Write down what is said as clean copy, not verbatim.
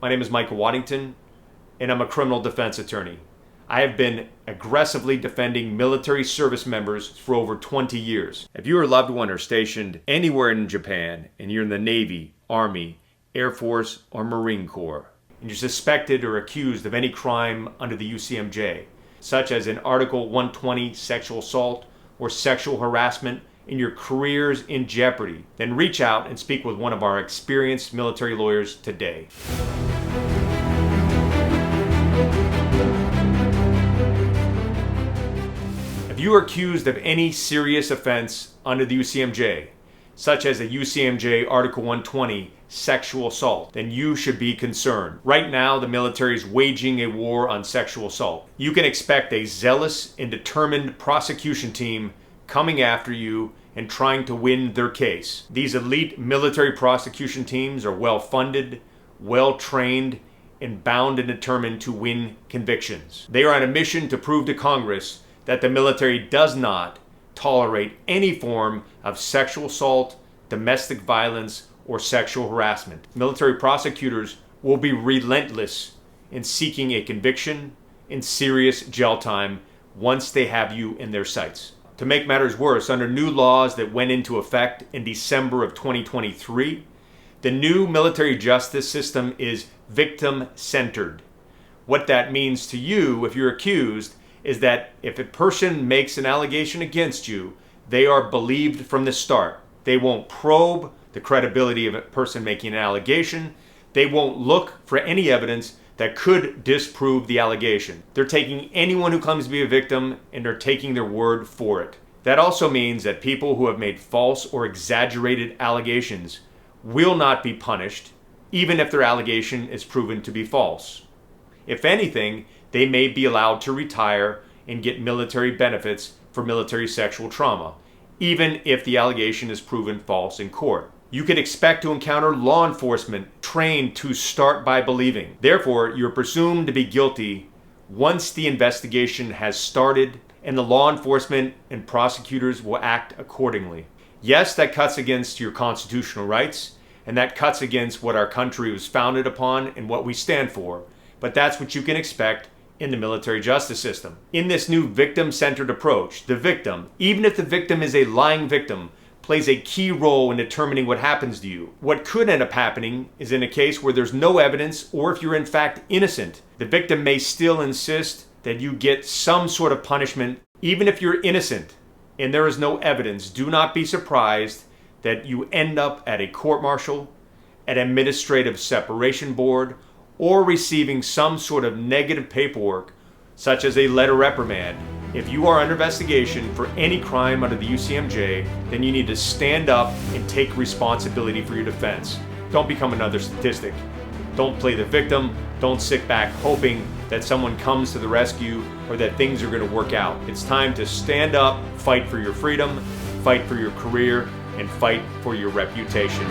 My name is Michael Waddington, and I'm a criminal defense attorney. I have been aggressively defending military service members for over 20 years. If you or a loved one are stationed anywhere in Japan, and you're in the Navy, Army, Air Force, or Marine Corps, and you're suspected or accused of any crime under the UCMJ, such as an Article 120 sexual assault or sexual harassment, and your career's in jeopardy, then reach out and speak with one of our experienced military lawyers today. If you are accused of any serious offense under the UCMJ, such as a UCMJ Article 120 sexual assault, then you should be concerned. Right now, the military is waging a war on sexual assault. You can expect a zealous and determined prosecution team coming after you and trying to win their case. These elite military prosecution teams are well funded, well trained, and bound and determined to win convictions. They are on a mission to prove to Congress that the military does not tolerate any form of sexual assault, domestic violence, or sexual harassment. Military prosecutors will be relentless in seeking a conviction and serious jail time once they have you in their sights. To make matters worse, under new laws that went into effect in December of 2023, the new military justice system is victim-centered. What that means to you, if you're accused, is that if a person makes an allegation against you, they are believed from the start. They won't probe the credibility of a person making an allegation. They won't look for any evidence that could disprove the allegation. They're taking anyone who comes to be a victim and they're taking their word for it. That also means that people who have made false or exaggerated allegations will not be punished, even if their allegation is proven to be false. If anything, they may be allowed to retire and get military benefits for military sexual trauma, even if the allegation is proven false in court. You can expect to encounter law enforcement trained to start by believing. Therefore, you're presumed to be guilty once the investigation has started, and the law enforcement and prosecutors will act accordingly. Yes, that cuts against your constitutional rights, and that cuts against what our country was founded upon and what we stand for, but that's what you can expect in the military justice system. In this new victim-centered approach, the victim, even if the victim is a lying victim, plays a key role in determining what happens to you. What could end up happening is in a case where there's no evidence, or if you're in fact innocent, the victim may still insist that you get some sort of punishment. Even if you're innocent and there is no evidence, do not be surprised that you end up at a court-martial, an administrative separation board, or receiving some sort of negative paperwork, such as a letter reprimand. If you are under investigation for any crime under the UCMJ, then you need to stand up and take responsibility for your defense. Don't become another statistic. Don't play the victim. Don't sit back hoping that someone comes to the rescue or that things are going to work out. It's time to stand up, fight for your freedom, fight for your career, and fight for your reputation.